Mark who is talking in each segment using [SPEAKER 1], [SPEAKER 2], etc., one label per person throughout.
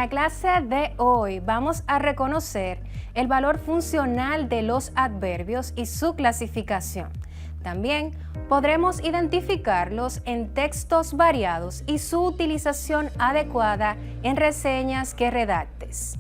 [SPEAKER 1] la clase de hoy vamos a reconocer el valor funcional de los adverbios y su clasificación. También podremos identificarlos en textos variados y su utilización adecuada en reseñas que redactes.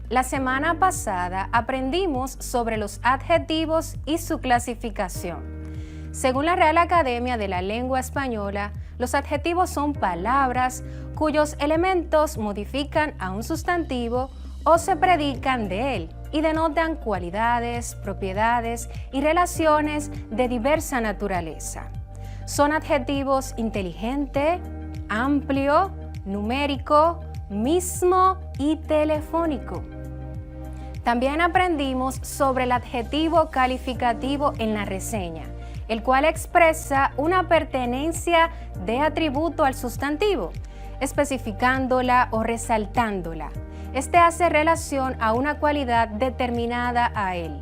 [SPEAKER 1] La semana pasada aprendimos sobre los adjetivos y su clasificación. Según la Real Academia de la Lengua Española, los adjetivos son palabras cuyos elementos modifican a un sustantivo o se predican de él y denotan cualidades, propiedades y relaciones de diversa naturaleza. Son adjetivos inteligente, amplio, numérico, mismo y telefónico. También aprendimos sobre el adjetivo calificativo en la reseña, el cual expresa una pertenencia de atributo al sustantivo, especificándola o resaltándola. Este hace relación a una cualidad determinada a él.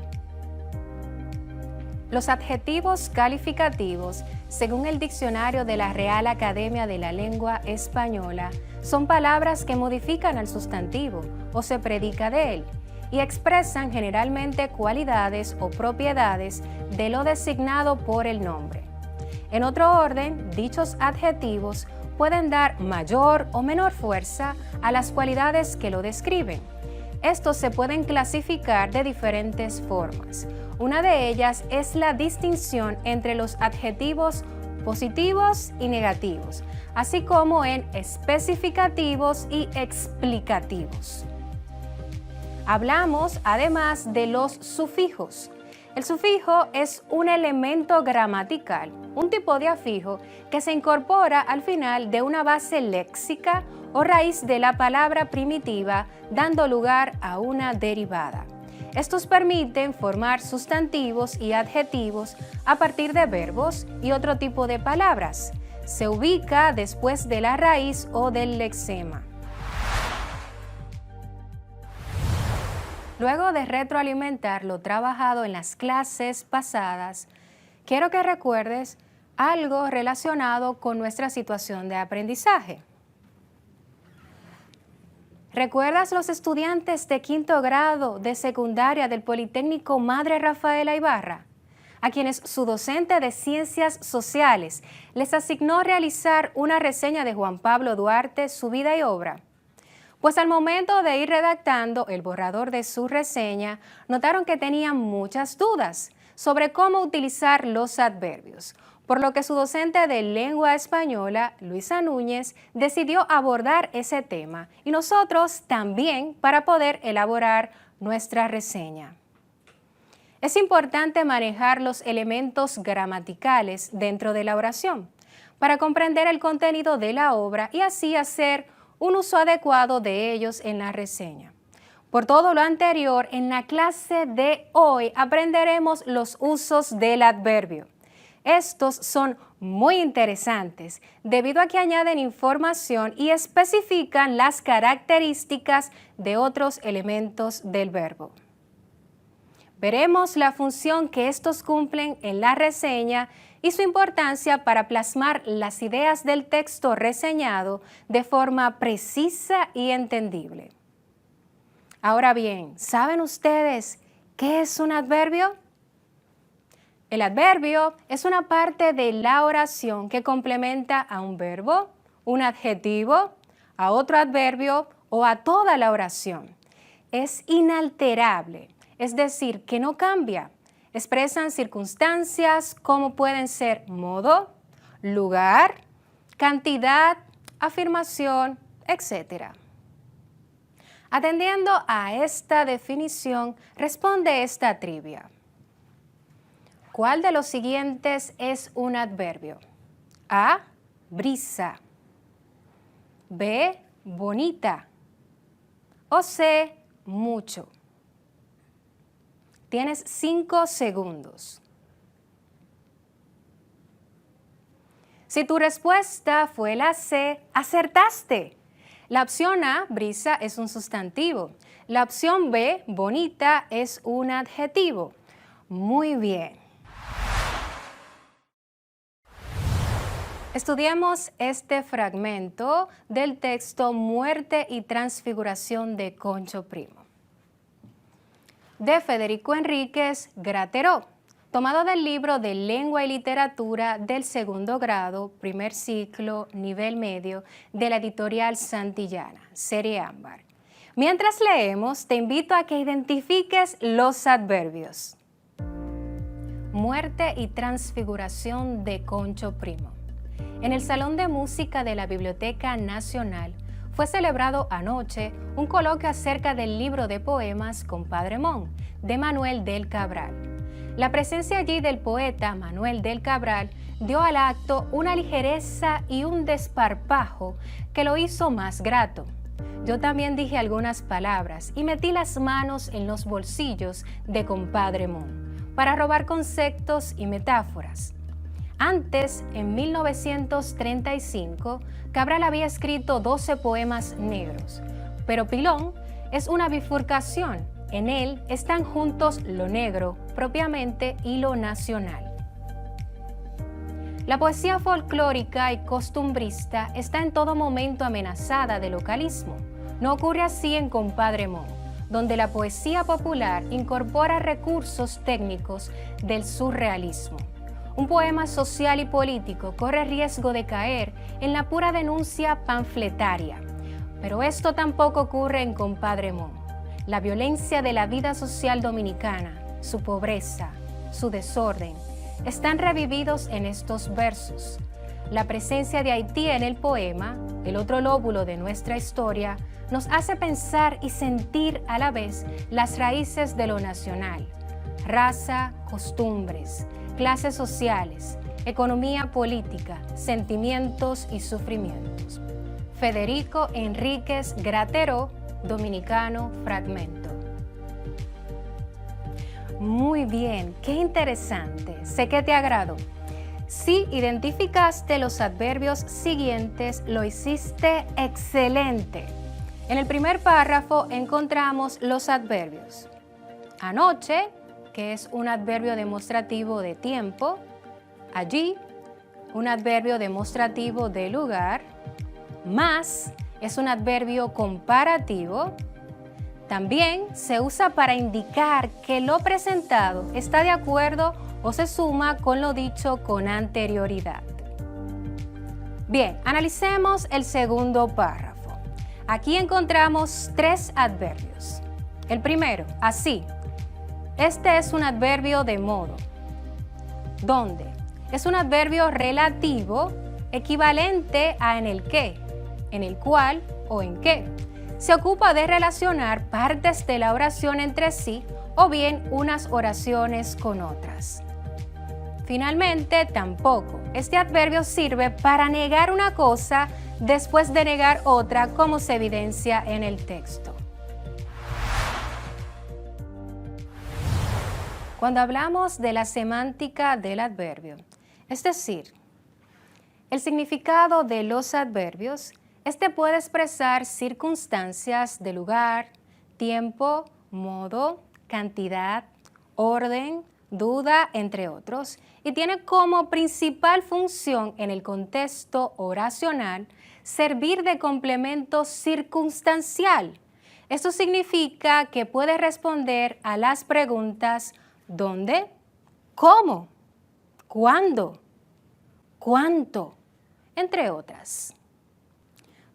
[SPEAKER 1] Los adjetivos calificativos, según el diccionario de la Real Academia de la Lengua Española, son palabras que modifican al sustantivo o se predica de él y expresan generalmente cualidades o propiedades de lo designado por el nombre. En otro orden, dichos adjetivos pueden dar mayor o menor fuerza a las cualidades que lo describen. Estos se pueden clasificar de diferentes formas. Una de ellas es la distinción entre los adjetivos positivos y negativos, así como en especificativos y explicativos. Hablamos además de los sufijos. El sufijo es un elemento gramatical, un tipo de afijo que se incorpora al final de una base léxica o raíz de la palabra primitiva, dando lugar a una derivada. Estos permiten formar sustantivos y adjetivos a partir de verbos y otro tipo de palabras. Se ubica después de la raíz o del lexema. Luego de retroalimentar lo trabajado en las clases pasadas, quiero que recuerdes algo relacionado con nuestra situación de aprendizaje. ¿Recuerdas los estudiantes de quinto grado de secundaria del Politécnico Madre Rafaela Ibarra, a quienes su docente de Ciencias Sociales les asignó realizar una reseña de Juan Pablo Duarte, su vida y obra? Pues al momento de ir redactando el borrador de su reseña, notaron que tenían muchas dudas sobre cómo utilizar los adverbios, por lo que su docente de lengua española, Luisa Núñez, decidió abordar ese tema y nosotros también para poder elaborar nuestra reseña. Es importante manejar los elementos gramaticales dentro de la oración para comprender el contenido de la obra y así hacer un uso adecuado de ellos en la reseña. Por todo lo anterior, en la clase de hoy aprenderemos los usos del adverbio. Estos son muy interesantes debido a que añaden información y especifican las características de otros elementos del verbo. Veremos la función que estos cumplen en la reseña y su importancia para plasmar las ideas del texto reseñado de forma precisa y entendible. Ahora bien, ¿saben ustedes qué es un adverbio? El adverbio es una parte de la oración que complementa a un verbo, un adjetivo, a otro adverbio o a toda la oración. Es inalterable, es decir, que no cambia. Expresan circunstancias como pueden ser modo, lugar, cantidad, afirmación, etc. Atendiendo a esta definición, responde esta trivia. ¿Cuál de los siguientes es un adverbio? A, brisa. B, bonita. O C, mucho. Tienes 5 segundos. Si tu respuesta fue la C, acertaste. La opción A, brisa, es un sustantivo. La opción B, bonita, es un adjetivo. Muy bien. Estudiemos este fragmento del texto Muerte y Transfiguración de Concho Primo, de Federico Enríquez Grateró, tomado del libro de Lengua y Literatura del segundo grado, primer ciclo, nivel medio, de la editorial Santillana, serie Ámbar. Mientras leemos, te invito a que identifiques los adverbios. Muerte y Transfiguración de Concho Primo. En el Salón de Música de la Biblioteca Nacional fue celebrado anoche un coloquio acerca del libro de poemas Compadre Mon, de Manuel del Cabral. La presencia allí del poeta Manuel del Cabral dio al acto una ligereza y un desparpajo que lo hizo más grato. Yo también dije algunas palabras y metí las manos en los bolsillos de Compadre Mon para robar conceptos y metáforas. Antes, en 1935, Cabral había escrito 12 poemas negros, pero Pilón es una bifurcación. En él están juntos lo negro, propiamente, y lo nacional. La poesía folclórica y costumbrista está en todo momento amenazada de localismo. No ocurre así en Compadre Mon, donde la poesía popular incorpora recursos técnicos del surrealismo. Un poema social y político corre riesgo de caer en la pura denuncia panfletaria. Pero esto tampoco ocurre en Compadre Mon. La violencia de la vida social dominicana, su pobreza, su desorden, están revividos en estos versos. La presencia de Haití en el poema, el otro lóbulo de nuestra historia, nos hace pensar y sentir a la vez las raíces de lo nacional: raza, costumbres, clases sociales, economía política, sentimientos y sufrimientos. Federico Enríquez Grateró, dominicano, fragmento. Muy bien, qué interesante, sé que te agradó. Si identificaste los adverbios siguientes, lo hiciste excelente. En el primer párrafo encontramos los adverbios. Anoche, que es un adverbio demostrativo de tiempo. Allí, un adverbio demostrativo de lugar. Más es un adverbio comparativo. También se usa para indicar que lo presentado está de acuerdo o se suma con lo dicho con anterioridad. Bien, analicemos el segundo párrafo. Aquí encontramos 3 adverbios. El primero, así. Este es un adverbio de modo. ¿Dónde? Es un adverbio relativo equivalente a en el que, en el cual o en qué. Se ocupa de relacionar partes de la oración entre sí o bien unas oraciones con otras. Finalmente, tampoco. Este adverbio sirve para negar una cosa después de negar otra, como se evidencia en el texto. Cuando hablamos de la semántica del adverbio, es decir, el significado de los adverbios, este puede expresar circunstancias de lugar, tiempo, modo, cantidad, orden, duda, entre otros, y tiene como principal función en el contexto oracional servir de complemento circunstancial. Esto significa que puede responder a las preguntas ¿dónde? ¿Cómo? ¿Cuándo? ¿Cuánto? Entre otras.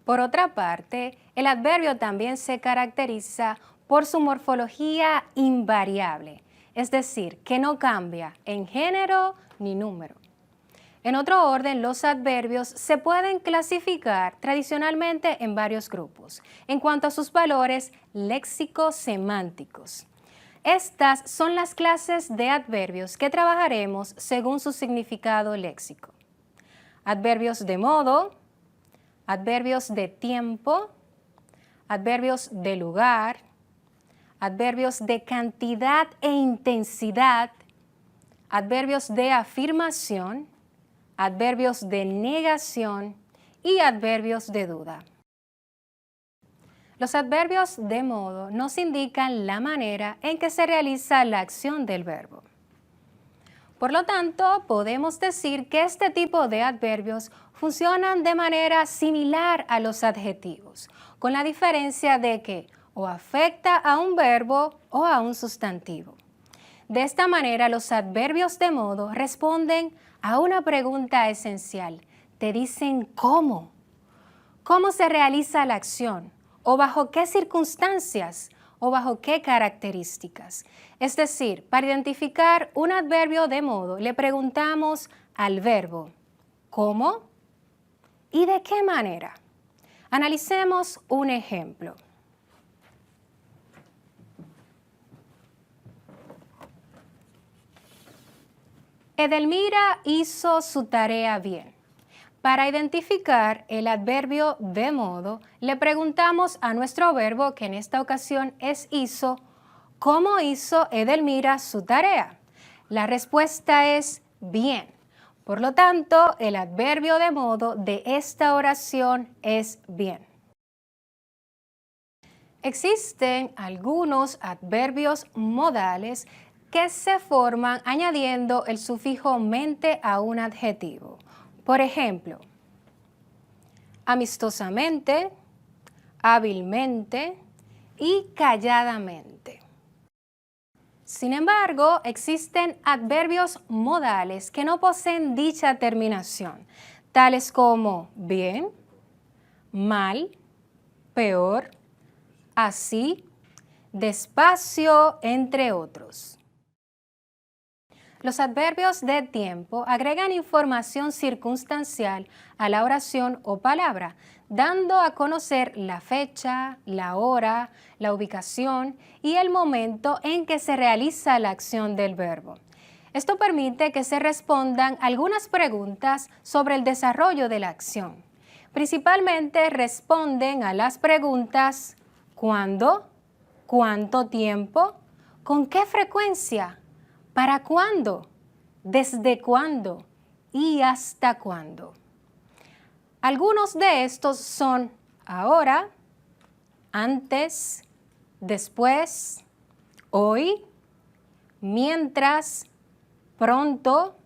[SPEAKER 1] Por otra parte, el adverbio también se caracteriza por su morfología invariable, es decir, que no cambia en género ni número. En otro orden, los adverbios se pueden clasificar tradicionalmente en varios grupos, en cuanto a sus valores léxico-semánticos. Estas son las clases de adverbios que trabajaremos según su significado léxico. Adverbios de modo, adverbios de tiempo, adverbios de lugar, adverbios de cantidad e intensidad, adverbios de afirmación, adverbios de negación y adverbios de duda. Los adverbios de modo nos indican la manera en que se realiza la acción del verbo. Por lo tanto, podemos decir que este tipo de adverbios funcionan de manera similar a los adjetivos, con la diferencia de que o afecta a un verbo o a un sustantivo. De esta manera, los adverbios de modo responden a una pregunta esencial. Te dicen cómo. ¿Cómo se realiza la acción? ¿O bajo qué circunstancias? ¿O bajo qué características? Es decir, para identificar un adverbio de modo, le preguntamos al verbo ¿cómo? ¿Y de qué manera? Analicemos un ejemplo. Edelmira hizo su tarea bien. Para identificar el adverbio de modo, le preguntamos a nuestro verbo, que en esta ocasión es hizo, ¿cómo hizo Edelmira su tarea? La respuesta es bien. Por lo tanto, el adverbio de modo de esta oración es bien. Existen algunos adverbios modales que se forman añadiendo el sufijo mente a un adjetivo. Por ejemplo, amistosamente, hábilmente y calladamente. Sin embargo, existen adverbios modales que no poseen dicha terminación, tales como bien, mal, peor, así, despacio, entre otros. Los adverbios de tiempo agregan información circunstancial a la oración o palabra, dando a conocer la fecha, la hora, la ubicación y el momento en que se realiza la acción del verbo. Esto permite que se respondan algunas preguntas sobre el desarrollo de la acción. Principalmente responden a las preguntas ¿cuándo? ¿Cuánto tiempo? ¿Con qué frecuencia? ¿Para cuándo? ¿Desde cuándo? ¿Y hasta cuándo? Algunos de estos son ahora, antes, después, hoy, mientras, pronto,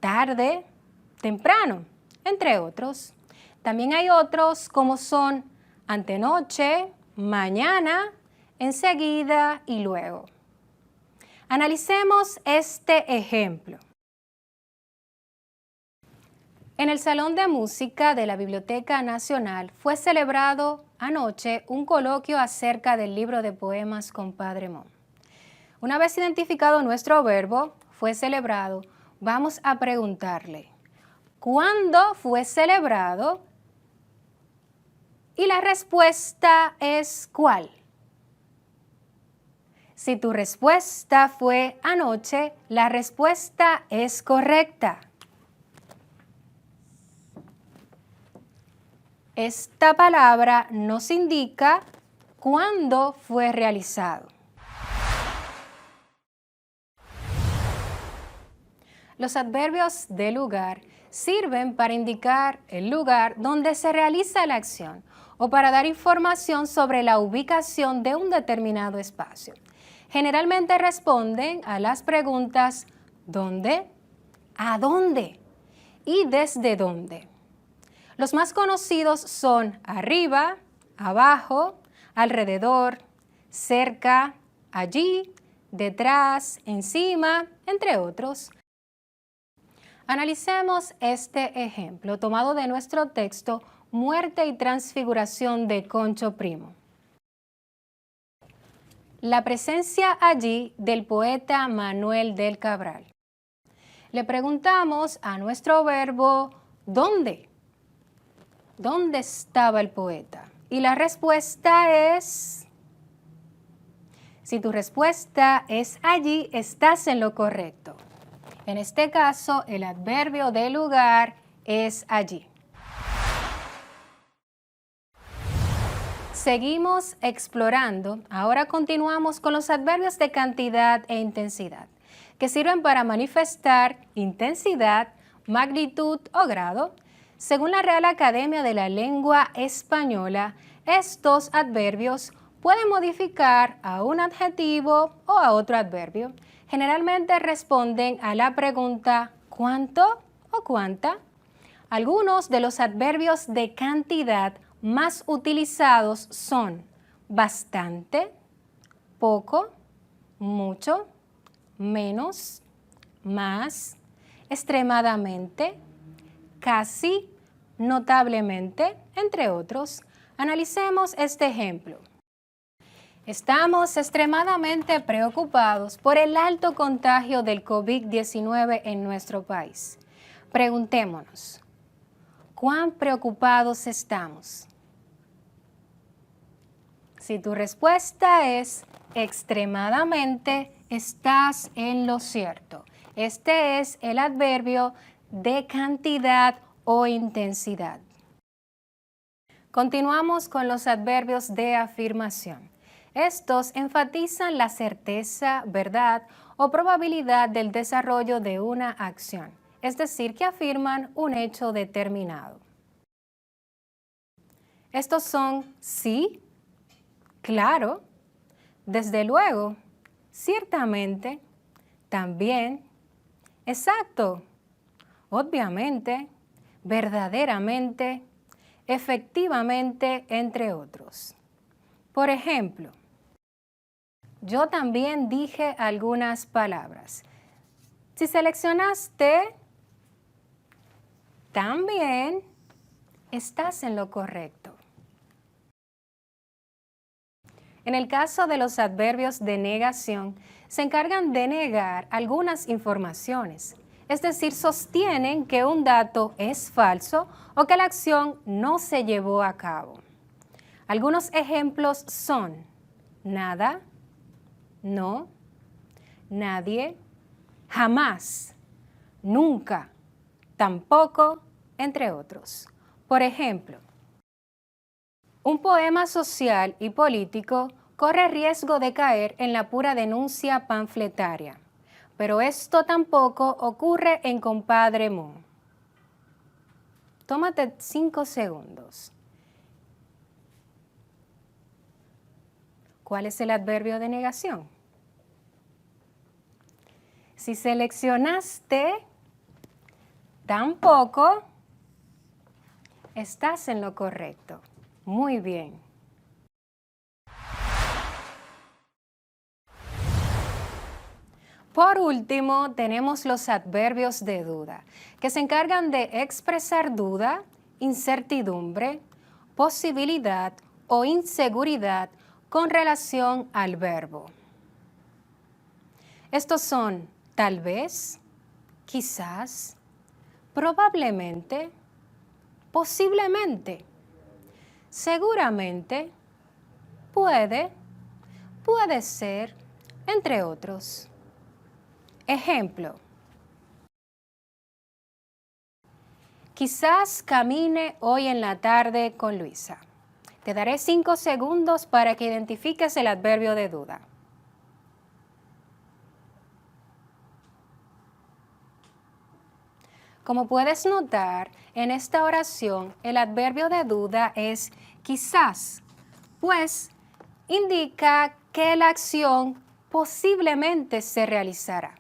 [SPEAKER 1] tarde, temprano, entre otros. También hay otros como son antenoche, mañana, enseguida y luego. Analicemos este ejemplo. En el Salón de Música de la Biblioteca Nacional fue celebrado anoche un coloquio acerca del libro de poemas Compadre Mon. Una vez identificado nuestro verbo, fue celebrado, vamos a preguntarle, ¿cuándo fue celebrado? Y la respuesta es ¿cuál? Si tu respuesta fue anoche, la respuesta es correcta. Esta palabra nos indica cuándo fue realizado. Los adverbios de lugar sirven para indicar el lugar donde se realiza la acción o para dar información sobre la ubicación de un determinado espacio. Generalmente responden a las preguntas ¿dónde?, ¿a dónde? Y ¿desde dónde? Los más conocidos son arriba, abajo, alrededor, cerca, allí, detrás, encima, entre otros. Analicemos este ejemplo tomado de nuestro texto Muerte y transfiguración de Concho Primo. La presencia allí del poeta Manuel del Cabral. Le preguntamos a nuestro verbo ¿dónde? ¿Dónde estaba el poeta? Y la respuesta es, si tu respuesta es allí, estás en lo correcto. En este caso, el adverbio de lugar es allí. Seguimos explorando. Ahora continuamos con los adverbios de cantidad e intensidad, que sirven para manifestar intensidad, magnitud o grado. Según la Real Academia de la Lengua Española, estos adverbios pueden modificar a un adjetivo o a otro adverbio. generalmente responden a la pregunta ¿cuánto o cuánta? Algunos de los adverbios de cantidad más utilizados son bastante, poco, mucho, menos, más, extremadamente, casi, notablemente, entre otros. Analicemos este ejemplo. Estamos extremadamente preocupados por el alto contagio del COVID-19 en nuestro país. Preguntémonos, ¿cuán preocupados estamos? Si tu respuesta es extremadamente, estás en lo cierto. Este es el adverbio de cantidad o intensidad. Continuamos con los adverbios de afirmación. Estos enfatizan la certeza, verdad o probabilidad del desarrollo de una acción, es decir, que afirman un hecho determinado. Estos son sí, claro, desde luego, ciertamente, también, exacto, obviamente, verdaderamente, efectivamente, entre otros. Por ejemplo, yo también dije algunas palabras. Si seleccionaste también, estás en lo correcto. En el caso de los adverbios de negación, se encargan de negar algunas informaciones, es decir, sostienen que un dato es falso o que la acción no se llevó a cabo. Algunos ejemplos son nada, no, nadie, jamás, nunca, tampoco, entre otros. Por ejemplo, un poema social y político corre riesgo de caer en la pura denuncia panfletaria, pero esto tampoco ocurre en Compadre Moon. Tómate 5 segundos. ¿Cuál es el adverbio de negación? Si seleccionaste tampoco, estás en lo correcto. Muy bien. Por último, tenemos los adverbios de duda, que se encargan de expresar duda, incertidumbre, posibilidad o inseguridad con relación al verbo. Estos son tal vez, quizás, probablemente, posiblemente, seguramente, puede ser, entre otros. Ejemplo. Quizás camine hoy en la tarde con Luisa. Te daré 5 segundos para que identifiques el adverbio de duda. Como puedes notar, en esta oración el adverbio de duda es quizás, pues indica que la acción posiblemente se realizará.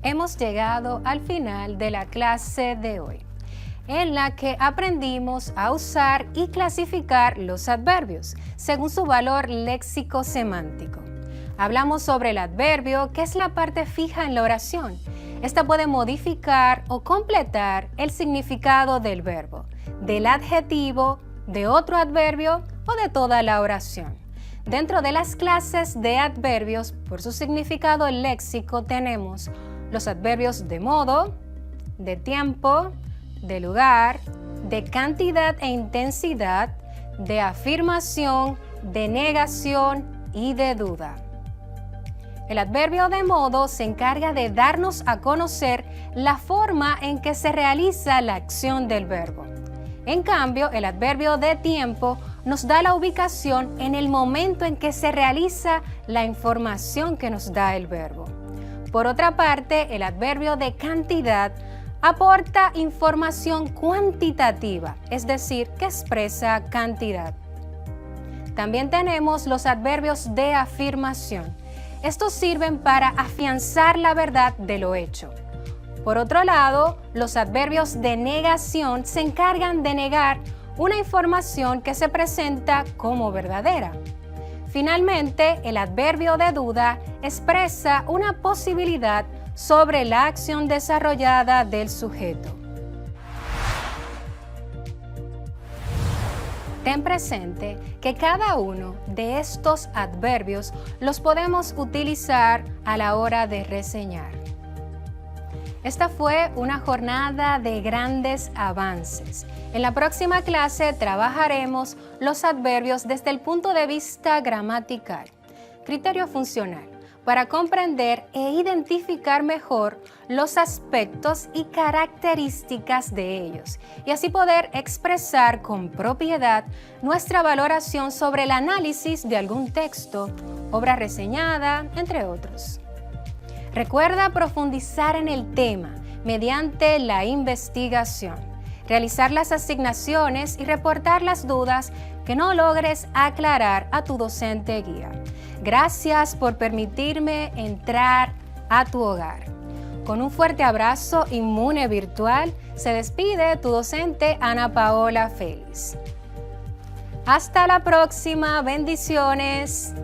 [SPEAKER 1] Hemos llegado al final de la clase de hoy, en la que aprendimos a usar y clasificar los adverbios según su valor léxico-semántico. Hablamos sobre el adverbio, que es la parte fija en la oración. Esta puede modificar o completar el significado del verbo, del adjetivo, de otro adverbio o de toda la oración. Dentro de las clases de adverbios, por su significado léxico, tenemos los adverbios de modo, de tiempo, de lugar, de cantidad e intensidad, de afirmación, de negación y de duda. El adverbio de modo se encarga de darnos a conocer la forma en que se realiza la acción del verbo. En cambio, el adverbio de tiempo nos da la ubicación en el momento en que se realiza la información que nos da el verbo. Por otra parte, el adverbio de cantidad aporta información cuantitativa, es decir, que expresa cantidad. También tenemos los adverbios de afirmación. Estos sirven para afianzar la verdad de lo hecho. Por otro lado, los adverbios de negación se encargan de negar una información que se presenta como verdadera. Finalmente, el adverbio de duda expresa una posibilidad sobre la acción desarrollada del sujeto. Ten presente que cada uno de estos adverbios los podemos utilizar a la hora de reseñar. Esta fue una jornada de grandes avances. En la próxima clase trabajaremos los adverbios desde el punto de vista gramatical, criterio funcional, para comprender e identificar mejor los aspectos y características de ellos, y así poder expresar con propiedad nuestra valoración sobre el análisis de algún texto, obra reseñada, entre otros. Recuerda profundizar en el tema mediante la investigación, realizar las asignaciones y reportar las dudas que no logres aclarar a tu docente guía. Gracias por permitirme entrar a tu hogar. Con un fuerte abrazo inmune virtual, se despide tu docente Ana Paola Félix. Hasta la próxima, bendiciones.